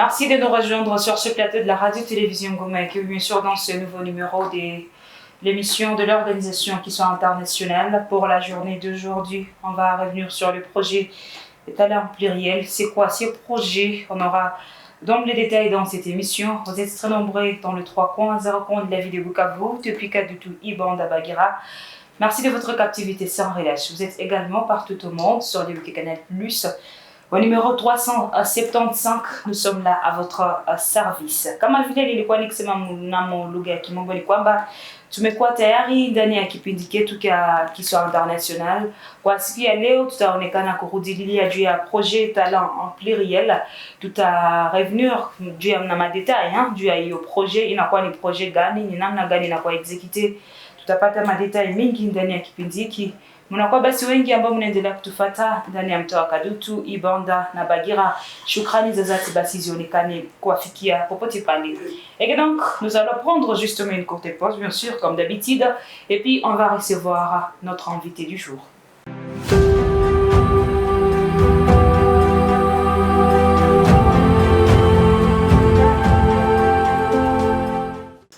Merci de nous rejoindre sur ce plateau de la radio-télévision Goma et bien sûr dans ce nouveau numéro de l'émission de l'organisation qui sont internationales pour la journée d'aujourd'hui. On va revenir sur le projet des talents pluriels. C'est quoi ces projets? On aura donc les détails dans cette émission. Vous êtes très nombreux dans le 3 coins, 0 coin de la ville de Bukavu, depuis Kadutu, Ibanda, Bagira. Merci de votre captivité sans relâche. Vous êtes également partout au monde sur le Canal Plus. Au numéro 375, nous sommes là à votre service. Kama vile nilikuwa nikisema mnamo lugha ya Kimombo ni kwamba tumekuwa tayari ndani ya kipindi chetu cha Kiswahili International. Kwa siku ya leo tutaonekana kurudilia juu ya projet talent en pluriel. Revenir juu ya madetail juu ya hiyo projet, inakuwa ni projet gani, ni namna gani inakuwa execute. Tutapata madetail mingi ndani ya kipindi hiki. Mnakuwa basi wengi ambao mnaendelea kutufuata ndani ya mtaa wa Kadutu, Ibanda na Bagira. Shukrani za dhati basi zionekane kuwafikia popote pale. Et donc, nous allons prendre justement une courte pause, bien sûr, comme d'habitude. Et puis, on va recevoir notre invité du jour.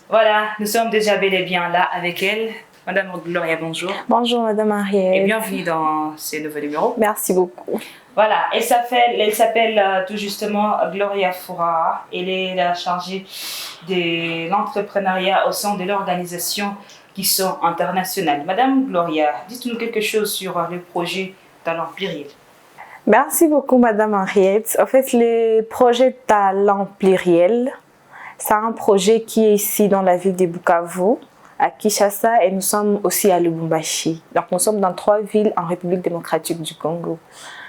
Voilà, nous sommes déjà bel et bien là avec elle. Madame Gloria, bonjour. Bonjour Madame Ariel. Et bienvenue dans ce nouveau numéro. Merci beaucoup. Voilà, elle s'appelle tout justement Gloria Foura. Elle est la chargée de l'entrepreneuriat au sein de l'organisation qui sont internationales. Madame Gloria, dites-nous quelque chose sur le projet Talent Pluriel. Merci beaucoup Madame Henriette. En fait, le projet Talent Pluriel, c'est un projet qui est ici dans la ville de Bukavu, à Kinshasa, et nous sommes aussi à Lubumbashi. Donc nous sommes dans 3 villes en République démocratique du Congo.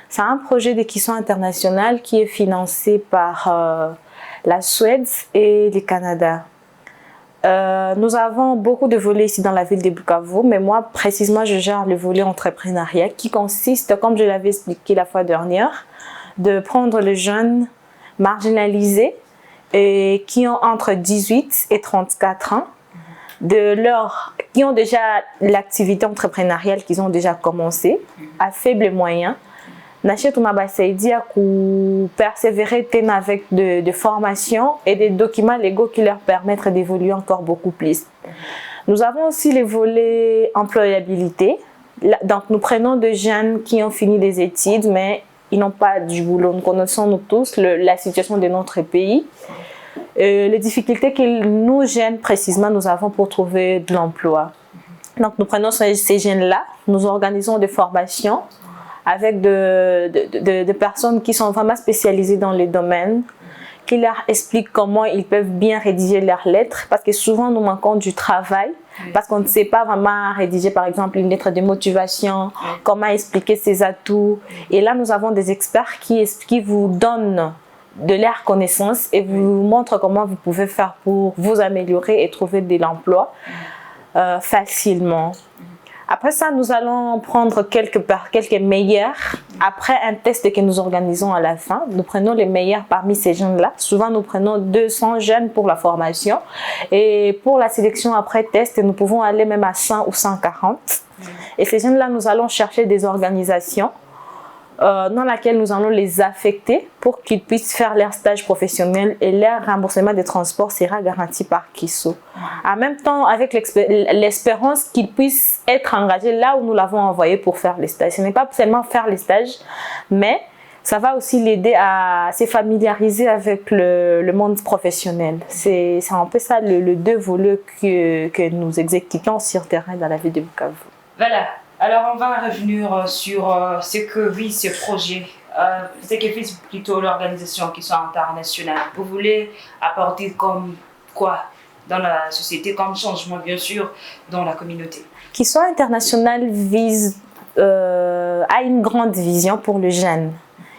C'est un projet d'équitation internationale qui est financé par la Suède et le Canada. Nous avons beaucoup de volets ici dans la ville de Bukavu, mais moi précisément je gère le volet entrepreneuriat qui consiste, comme je l'avais expliqué la fois dernière, de prendre les jeunes marginalisés et qui ont entre 18 et 34 ans, qui ont déjà l'activité entrepreneuriale qu'ils ont déjà commencé, à faible moyen. Nachet on a basé à persévérer avec de formations et des documents légaux qui leur permettent d'évoluer encore beaucoup plus. Nous avons aussi les volets employabilité. Donc nous prenons des jeunes qui ont fini des études mais ils n'ont pas du boulot. Nous connaissons nous tous la situation de notre pays. Les difficultés que nous, jeunes, précisément, nous avons pour trouver de l'emploi. Donc, nous prenons ces jeunes-là, nous organisons des formations avec des personnes qui sont vraiment spécialisées dans les domaines, qui leur expliquent comment ils peuvent bien rédiger leurs lettres, parce que souvent, nous manquons du travail, parce qu'on ne sait pas vraiment rédiger, par exemple, une lettre de motivation, comment expliquer ses atouts. Et là, nous avons des experts qui vous donnent de leurs connaissances et vous montre comment vous pouvez faire pour vous améliorer et trouver de l'emploi facilement. Après ça, nous allons prendre quelques meilleurs. Après un test que nous organisons à la fin, nous prenons les meilleurs parmi ces jeunes-là. Souvent, nous prenons 200 jeunes pour la formation. Et pour la sélection après test, nous pouvons aller même à 100 ou 140. Et ces jeunes-là, nous allons chercher des organisations dans laquelle nous allons les affecter pour qu'ils puissent faire leur stage professionnel et leur remboursement des transports sera garanti par Kiso. En même temps, avec l'espérance qu'ils puissent être engagés là où nous l'avons envoyé pour faire les stages. Ce n'est pas seulement faire les stages, mais ça va aussi l'aider à se familiariser avec le monde professionnel. C'est un peu ça le 2 volets que nous exécutons sur terrain dans la ville de Bukavu. Voilà. Alors, on va revenir sur ce que vit ce projet, ce que vit plutôt l'organisation qui sont internationale. Vous voulez apporter comme quoi dans la société, comme changement bien sûr dans la communauté? Qui soit international a une grande vision pour le jeune.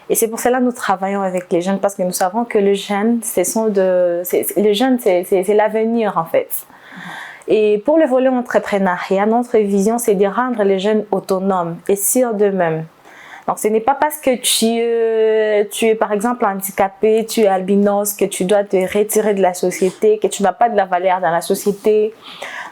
Et c'est pour cela que nous travaillons avec les jeunes, parce que nous savons que le jeune, c'est l'avenir en fait. Et pour le volet entrepreneuriat, notre vision, c'est de rendre les jeunes autonomes et sûrs d'eux-mêmes. Donc, ce n'est pas parce que tu es par exemple handicapé, tu es albinos, que tu dois te retirer de la société, que tu n'as pas de la valeur dans la société.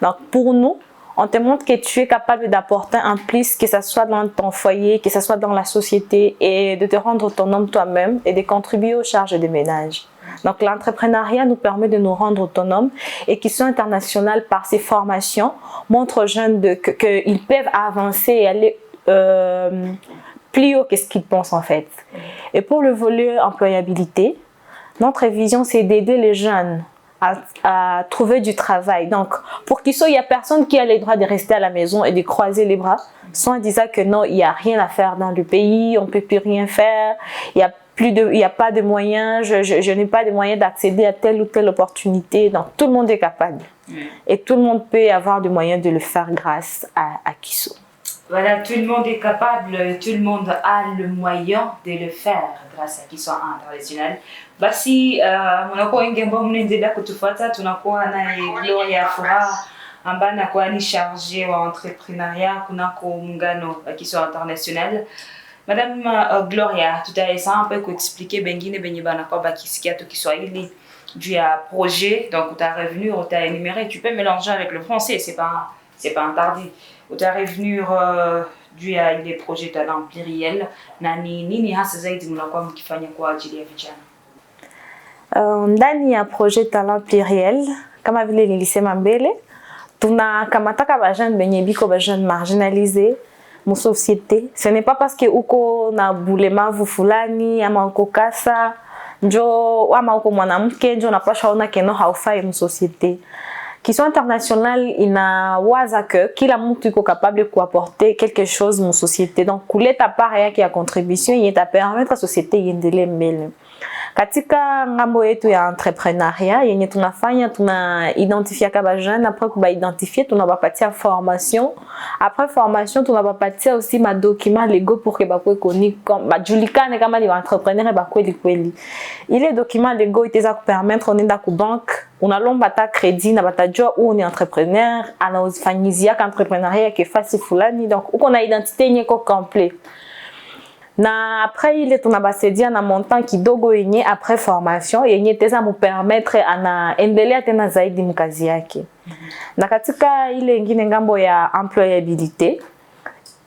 Donc, pour nous, on te montre que tu es capable d'apporter un plus, que ce soit dans ton foyer, que ce soit dans la société, et de te rendre autonome toi-même et de contribuer aux charges de ménage. Donc l'entrepreneuriat nous permet de nous rendre autonomes et Question Internationale, par ses formations, montre aux jeunes qu'ils peuvent avancer et aller plus haut que ce qu'ils pensent en fait. Et pour le volet employabilité, notre vision c'est d'aider les jeunes à trouver du travail. Donc, pour qu'il soit, il n'y a personne qui a le droit de rester à la maison et de croiser les bras, sans disant que non, il n'y a rien à faire dans le pays, on ne peut plus rien faire, il n'y a pas de moyens, je n'ai pas de moyens d'accéder à telle ou telle opportunité. Donc, tout le monde est capable. Et tout le monde peut avoir des moyens de le faire grâce à Kiso. Voilà, tout le monde est capable, tout le monde a le moyen de le faire grâce à Kiso International. Basi mnakuwa wengi ambao mnaendelea kutufuata, tunakuwa naye Gloria Furaha ambaye anakuwa ni charge wa entrepreneuriat kunako muungano wa Kiso International. Madame Gloria, tutaweza un peu kuexpliquer bengine benye banakuwa bakisikia tu Kiswahili juu ya projet, donc tu as revenu, tu as énuméré, tu peux mélanger avec le français, c'est pas interdit. Tu as revenu juu ya ile projet talent pluriel na ni nini hasa zaidi mnakuwa mkifanya kwa ajili ya vijana? Ndani ya projet talent pluriel kama vile nilisema mbele, tunakamataka bajane benye biko bajane marginalisé mu société. Ce n'est pas parce que uko na bulemavu fulani ama uko kasa njo ama uko mwanamke njo unapaswa ona keno haufai mu société. Question Internationale inawaza que kila mtu iko capable kuapporter quelque chose mu société. Donc kuleta part yake ya contribution yeta permettre société iendelee mbele. Katika ngambo yetu ya entrepreneuriat yenye tunafanya, tuna identifier kaba jeune, après kuba identifier tunabapatia formation, après formation tunabapatia aussi ma documents légaux pour que bakwe koni bajulikane kama ni entrepreneur bakweli kweli. Ile documents légaux itaweza kupermettre onenda ku banque, unalomba ta crédit na batajua où on est entrepreneur, anaozifanyizia ka entrepreneuriat ke fasi fulani, donc uko na identité yenye ko complet. Na après ile tunabasaidia na montant kidogo yenye après formation yenye teza mu permettre ana endelea tena zaidi mkazi yake. Na katika ile ingine ngambo ya employabilité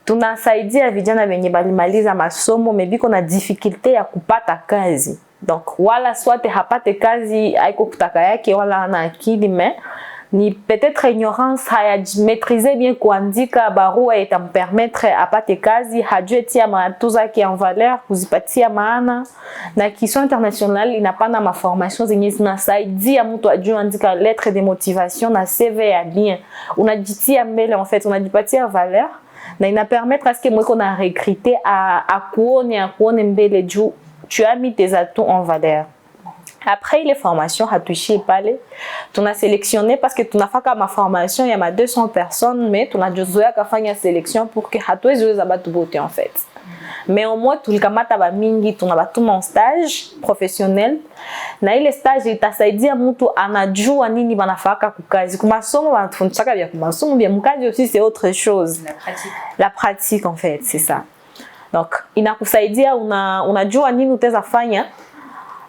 tunasaidia vijana wenye balimaliza masomo mebiko na difficulté ya kupata kazi. Donc wala soit hapate kazi haiko kutaka yake wala ana akili mais ni peut-être ignorance haya maîtriser bien kuandika barua itampermettre apate kazi, hajue tia matuza ki en valeur kuzipatia maana. Na Question Internationale inapana ma formation zenye zinasaidia mtu ajue andika lettre de motivation na CV ya bien. Unajitia mbele en fait, unajipatia valeur na ina permettre à ce que mweko na recruter à kuone mbele juu tu as mis tes atouts en valeur. Après les formations hatuishi pale tuna sélectionné parce que tunafaka ma formation il y a 200 personnes mais tunajozoea kafanya sélection pour que hatuwezi weza batu bote en fait. Mais au moins tulikamata ba mingi tunabatuma en stage professionnel na ile stage itasaidia mtu anajua nini banafaka kukazi. Kumasomo banafundishaka vya kumasomo vya mkazi aussi c'est autre chose. La pratique en fait, c'est ça. Donc inakusaidia unajua nini utaweza fanya.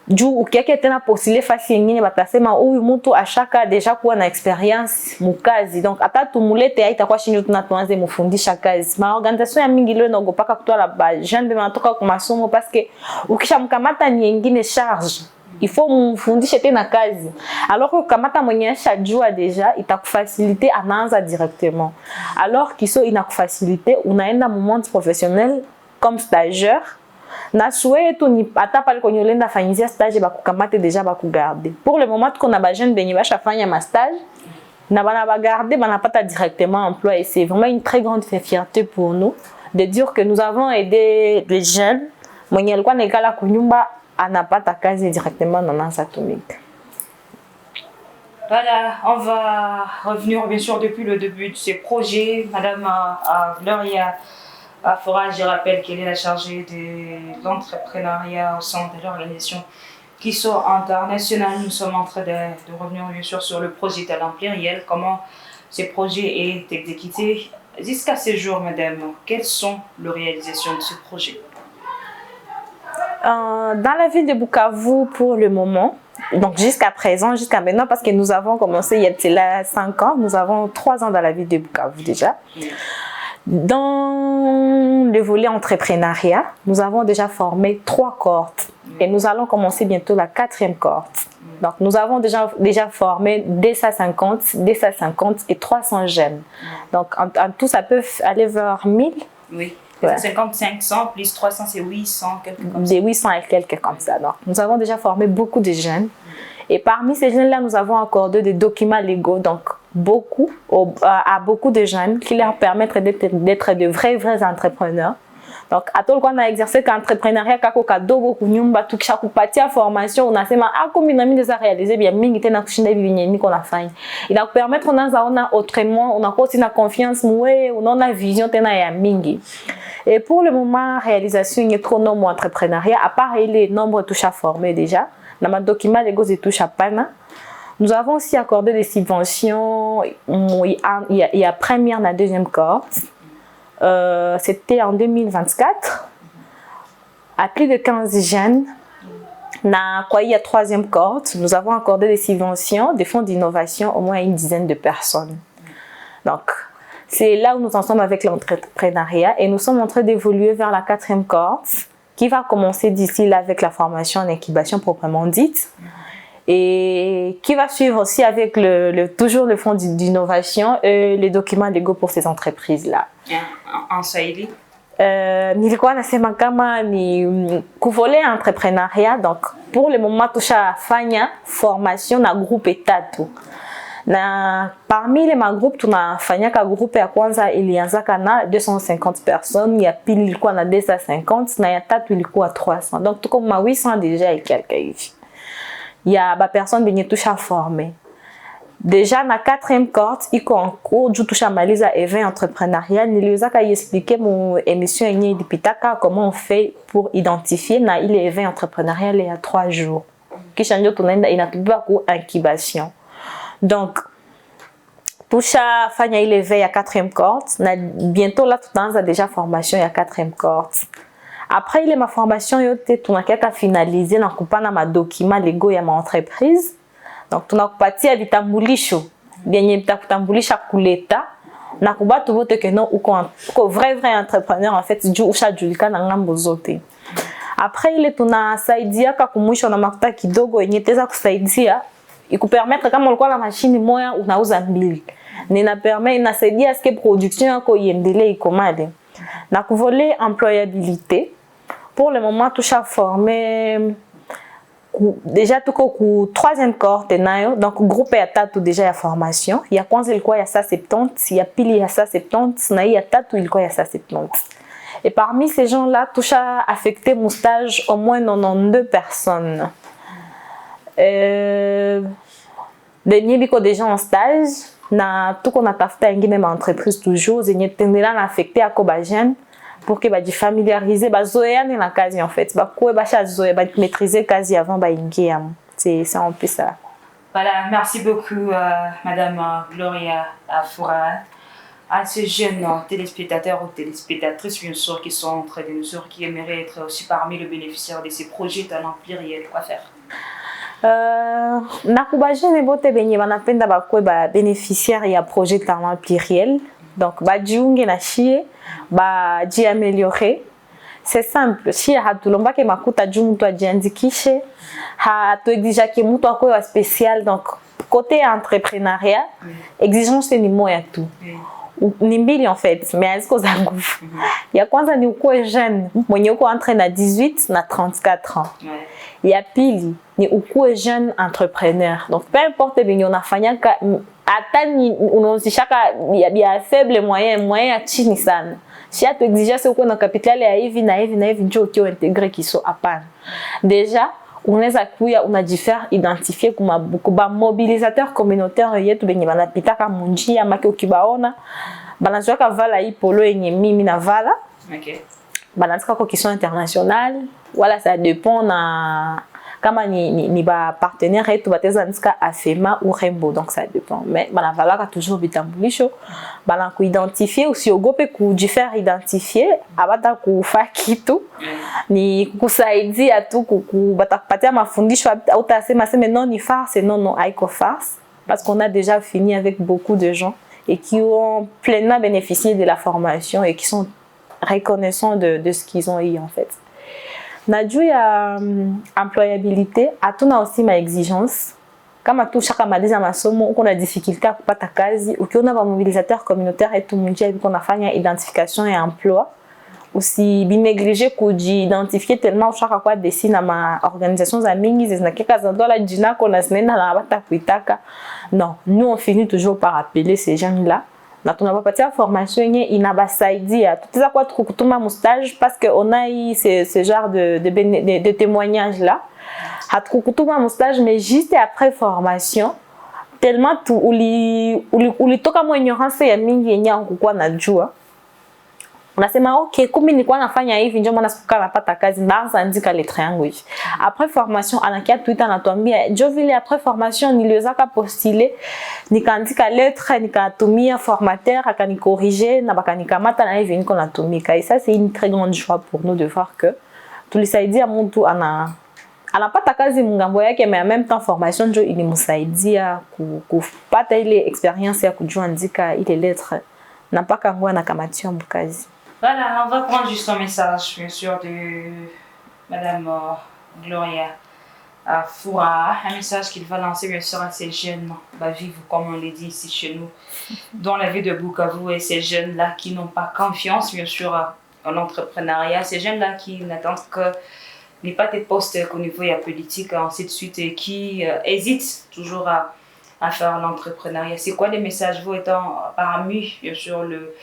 Juu ukiake tena postule fasi nyingine batasema huyu mtu ashaka deja kuwa na experience mukazi, donc hata tumulete haitakuwa shinjo tunatuanze mufundisha kazi. Ma organisation ya mingi leo nagopaka kutoa ba jeune be matoka kwa masomo parce que ukishamkamata nyingine charge il faut mfundishe tena kazi, alors que kamata mwenye ashajua deja itakufaciliter anaanza directement, alors Kiso inakufaciliter unaenda mu monde professionnel comme stagiaire. Na souhait tu ni ata pale kwenye ulenda fanyizia stage bakukamate deja bakugarder. Pour le moment qu'on a ba jeune benye basha fanya ma stage na bana ba garder bana pata directement emploi et c'est vraiment une très grande fierté pour nous de dire que nous avons aidé les jeunes mwenye alikuwa nekala kunyumba anapata kazi directement dans Nansa Atomique. Voilà, on va revenir bien sûr depuis le début de ces projets. Madame Gloria Furaha, je rappelle qu'elle est la chargée de l'entrepreneuriat au sein de l'organisation Kiso International. Nous sommes en train de revenir bien sûr sur le projet talent pluriel, comment ce projet est exécuté. Jusqu'à ce jour, madame, quelles sont les réalisations de ce projet? Dans la ville de Bukavu, pour le moment, donc jusqu'à présent, jusqu'à maintenant, parce que nous avons commencé il y a 5 ans, nous avons 3 ans dans la ville de Bukavu déjà. Dans le volet entrepreneuriat, nous avons déjà formé 3 cohortes et nous allons commencer bientôt la 4e cohorte. Donc, nous avons déjà formé 250 et 300 jeunes. Donc, en tout, ça peut aller vers 1000. Oui. 250, 500, plus 300, c'est 800, quelque comme ça. Des 800 et quelques comme ça. Donc, nous avons déjà formé beaucoup de jeunes. Et parmi ces jeunes-là, nous avons accordé des documents légaux, donc à beaucoup de jeunes qui leur permettent d'être de vrais entrepreneurs. Donc, à tout le monde a exercé l'entrepreneuriat, kako kadogo kunyumba, tukisha kupatia formation, unasema comme nami déjà réalisé bien mingi tena kushinda bibi qu'on a fait. Il va permettre on autrement, on a aussi na confiance moué, on a vision tena ya mingi. Et pour le moment, réalisation est trop nombre entrepreneuriat, à part les nombres touches à former déjà, dans ma document légaux et touches à pana. Nous avons aussi accordé des subventions, il y a première et deuxième cohorte. C'était en 2024, à plus de 15 jeunes. Il y a 3e cohorte, nous avons accordé des subventions, des fonds d'innovation au moins à une dizaine de personnes. Donc, c'est là où nous en sommes avec l'entrepreneuriat et nous sommes en train d'évoluer vers la 4e cohorte qui va commencer d'ici là avec la formation en incubation proprement dite et qui va suivre aussi avec toujours le fonds d'innovation et les documents légaux pour ces entreprises-là. En Swahili? Nilikuwa nasema kama ni kuvole entrepreneuriat, donc pour le moment tushafanya formation na groupe 3. Na parmi les magroupe tunafanyaka groupe ya kwanza ilianzaka na 250 personnes, ya pili ilikuwa na 250 na ya tatu ilikuwa 300. Donc tuko ma 800 déjà et quelques hivi. Ya ba personnes benye tusha formé. Déjà na 4e cohorte iko en cours juu tushamaliza event entrepreneurial, niliwezaka expliquer mon émission yenye ilipitaka comment on fait pour identifier na ile event entrepreneurial ya 3 jours. Kisha ndio tunaenda inatubeba ku incubation. Donc, tusha fanya ile event ya 4e cohorte na bientôt là tutaanza déjà formation ya 4e cohorte. Après ile ma formation yote tunakeka finaliser na kupana ma documents légaux ya ma entreprise. Donc tunakupatia vitambulisho vyenye vitakutambulisha kuleta na kubatu wote que non uko vrai entrepreneur en fait juu ushajulikana ngambo zote. Après ile tunasaidia kwa kumwisho na makuta kidogo yenye teza kusaidia ikupermettre kama ulikuwa na mashini moja unauza 2. Inasaidia à ce que production yako iendelee ikomade. Na kuvoler employabilité. Pour le moment tusha formé déjà tuko ku 3e cohorte nayo, donc groupe ya 3 déjà ya formation. Ya kwanza ilikuwa ya 170, ya pili ya 170 na ya 3 ilikuwa ya 170. Et parmi ces gens-là, tusha affecté mon stage au moins 92 personnes. Benye biko déjà en stage na tuko na tafuta ingine ma entreprise toujours zenye tendela na affecté ako ba jeune pour que ba familiariser bazoeane na kazi en fait ba ko ba chazoe ba maîtriser kazi avant ba ingia. C'est un peu ça. Voilà, merci beaucoup madame Gloria Afoura, à ces jeunes téléspectateurs ou téléspectatrices bien sûr qui sont en train de nous suivre, qui aimeraient être aussi parmi les bénéficiaires de ces projets talent pluriel. Quoi faire? Nakubajene bote benye banapenda bakwe ba bénéficiaire ya projet talent pluriel. Donc bajiunge na shie ba ji améliorer. C'est simple, shie hatulomba ke makuta juu mtu ajiandikishe, hatu exija ke mtu akwe spécial. Donc côté entrepreneuriat, exigence ni moya tu. Ni mbili en fait, mais haziko za nguvu. Ya kwanza ni ukue jeune, mwenye uko entre na 18 na 34 ans. Ya pili ni ukue jeune entrepreneur. Donc peu importe benye unafanyaka hata ni unaanzishaka ya faible moyen ya chini sana. Si atu exigence uko na capital ya hivi na hivi na hivi ndio ukio integrer kiso hapana. Déjà unaweza kuya unajifaire identifier kuba mobilisateur communautaire yetu benye banapitaka munjia make ukibaona banazoka vala ipolo yenye mimi na vala. OK. Banatika kwa question internationale, wala ça dépend na kama ni ba partenaire yetu bateza ndika Afema ou Rembo, donc ça dépend. Mais banavalaka toujours vitambulisho, bana ku identifier usiogope kujifaire identifier abata kufa kitu ni kusaidia tu batakupatia mafundisho utasema sema non ni farce non haiko farce parce qu'on a déjà fini avec beaucoup de gens et qui ont pleinement bénéficié de la formation et qui sont reconnaissants de ce qu'ils ont eu en fait. Nadjou ya employabilité, atuna aussi ma exigence. Kama tu shaka maliza masomo uko na difficulté ya kupata kazi, ukiona ba mobilisateur communautaire etu munjia biko nafanya identification ya emploi, aussi binégligé kujiidentifier tellement ushaka kwa desi na ma organisation za mingi zinakeka za dola jina kona zinenda na bata kuitaka. Non, nous on finit toujours par appeler ces gens-là. Na tunapapatia formation yenye inabasaidia tutaweza kwa tukutuma mu stage parce que on a eu ce genre de témoignages là. Hatukutuma mu stage mais juste après formation tellement tu ulitoka mu ignorance ya mingi yenye hakukuwa najua. Unasema okay, kumbe nilikuwa nafanya hivi ndio maana sikuwa napata kazi, ndaanza andika le triangle. Après formation anakia Twitter anatuambia jo vile après formation niliweza postuler, nikaandika lettre, nikatumia formateur akanicorriger na bakanikamata na hivi niko natumika. Et ça c'est une très grande joie pour nous de voir que tulisaidia mtu anapata kazi mungambo yake mais en même temps formation ndio ilimsaidia kupata ile expérience ya kujua andika ile lettre na mpaka ngwa nakamatia mkazi. Voilà, on va prendre juste un message, bien sûr, de Madame Gloria Foura. Un message qu'il va lancer, bien sûr, à ces jeunes vivre, comme on l'a dit ici chez nous, dans la ville de Bukavu. Et ces jeunes-là qui n'ont pas confiance, bien sûr, en l'entrepreneuriat. Ces jeunes-là qui n'attendent que n'est pas des postes qu'au niveau politique, ainsi de suite, et qui hésitent toujours à faire l'entrepreneuriat. C'est quoi les messages, vous étant parmi, bien sûr, le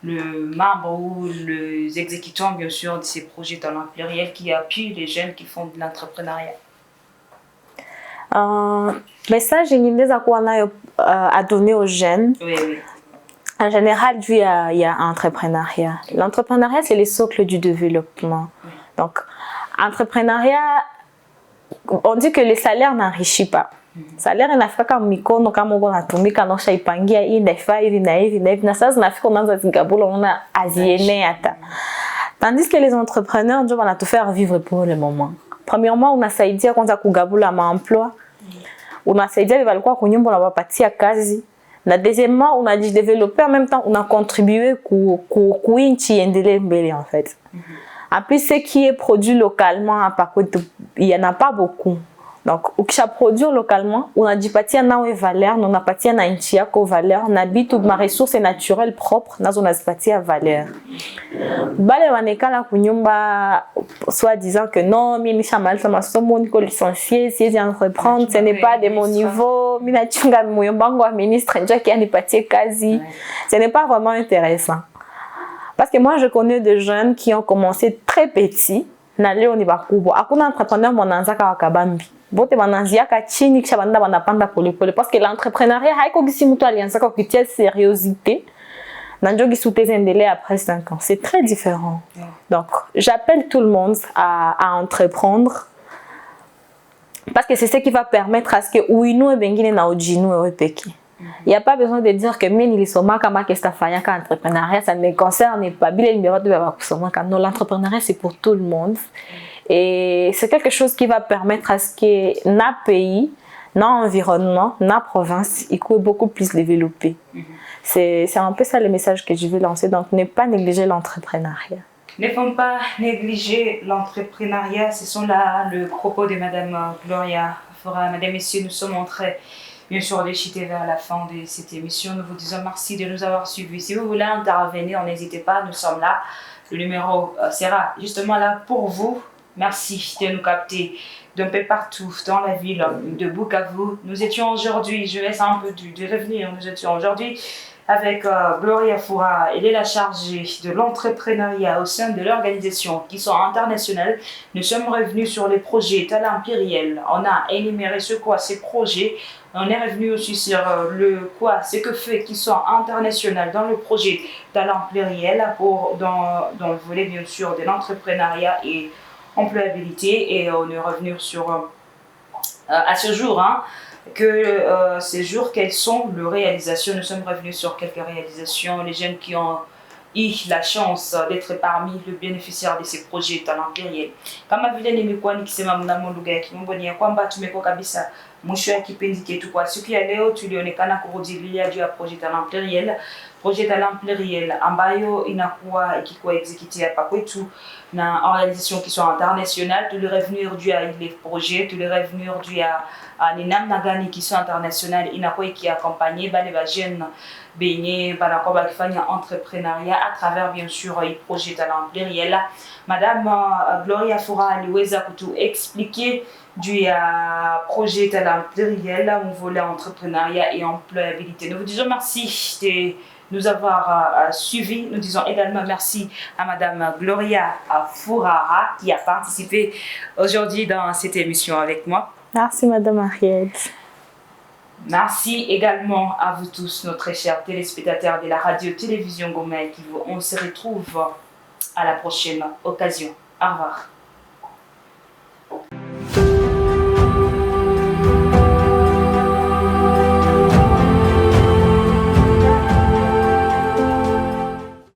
membre ou les exécutants, bien sûr, de ces projets talents pluriels qui appuient les jeunes qui font de l'entrepreneuriat? Message à donner aux jeunes. Oui, oui. En général, il y a entrepreneuriat. L'entrepreneuriat, c'est le socle du développement. Oui. Donc, entrepreneuriat, on dit que le salaire n'enrichit pas. Salaire inafika kama mikono kama uko natumika na ushaipangia hii ndaifa hivi na hivi na hivi na sasa zinafika unaanza zingabula una aziene hata. Tandis que les entrepreneurs ndio wana tout faire vivre pour le moment. Premièrement, unasaidia kwanza kugabula maemploi. Unasaidia walikuwa kunyumba na wapatia kazi. Na deuxièmement, unajideveloper en même temps, on a contribué ku inchi endelee mbele en fait. En plus, ce qui est produit localement, par contre, il y en a pas beaucoup. Donc, ukisha produire localement, on a jipatia nawe valeur, on a patia na inchi yako valeur, na bitu ma ressources naturelles propres, nazo nazipatia valeur. Bale wanekala kunyumba soit disant que non, mimi nishamaliza masomo niko licencié, si entreprendre, ce n'est pas de mon niveau, mimi nachunga muyombango wa ministre njoo kia nipatie kazi. Ce n'est pas vraiment intéressant. Parce que moi je connais des jeunes qui ont commencé très petits, na leo ni bakubwa. Hakuna entrepreneur mwananzaka wakabambi. Bote bananziaka chini kisha banda banapanda polepole parce que l'entrepreneuriat haiko gisi mtu alianzaka kupitia seriosité na ndio gisi utezendelee après 5 ans. C'est très différent. Donc, j'appelle tout le monde à entreprendre parce que c'est ce qui va permettre à ce que uinue bengine na ujinue wewe peke. Il n'y a pas besoin de dire que mimi nilisoma kama kesta fanyaka entrepreneuriat, ça ne me concerne pas. Bile numéro de baba kusoma kama non, l'entrepreneuriat c'est pour tout le monde. Et c'est quelque chose qui va permettre à ce que notre pays, notre environnement, notre province, il soit beaucoup plus développé. C'est un peu ça le message que je veux lancer. Donc, ne pas négliger l'entrepreneuriat. Ne faut pas négliger l'entrepreneuriat. Ce sont là le propos de Madame Gloria Foura. Mesdames, Messieurs, nous sommes entrés bien sûr déchités vers la fin de cette émission. Nous vous disons merci de nous avoir suivis. Si vous voulez intervenir, n'hésitez pas, nous sommes là. Le numéro sera justement là pour vous. Merci de nous capter d'un peu partout dans la ville de Bukavu. Nous étions aujourd'hui, je laisse un peu de revenir, nous étions aujourd'hui avec Gloria Foura. Elle est la chargée de l'entrepreneuriat au sein de l'organisation qui sont internationales. Nous sommes revenus sur les projets talents pluriels. On a énuméré ce quoi ces projets. On est revenu aussi sur le quoi, ce que fait qui sont internationales dans le projet talents pluriels dans le volet bien sûr de l'entrepreneuriat et employabilité. Et on est revenu sur à ce jour ces jours quelles sont les réalisations. Nous sommes revenus sur quelques réalisations, les jeunes qui ont eu la chance d'être parmi les bénéficiaires de ces projets talents pluriels. Kama vile nimekuwa nikisema mnamo lugha ya Kimombo ni ya kwamba tumekuwa kabisa mwisho ya kipindi chetu kwa siku ya leo tulionekana kurudilia juu ya projet talent pluriel ambayo inakuwa ikikuwa exécuté hapa kwetu na organisation qui sont internationales. Tulirevenir juu ya ile projet, tulirevenir juu ya ni namna gani qui sont internationales inakuwa ikiaccompagner bale ba jeunes benye banakuwa bakifanya entrepreneuriat à travers bien sûr le projet talent pluriel. Madame Gloria Fura aliweza kutu expliquer juu ya projet talent pluriel, un volet entrepreneuriat et employabilité. Nous vous disons merci de nous avoir suivis. Nous disons également merci à Madame Gloria Furara qui a participé aujourd'hui dans cette émission avec moi. Merci Madame Henriette. Merci également à vous tous, nos très chers téléspectateurs de la radio-télévision Goma. On se retrouve à la prochaine occasion. Au revoir.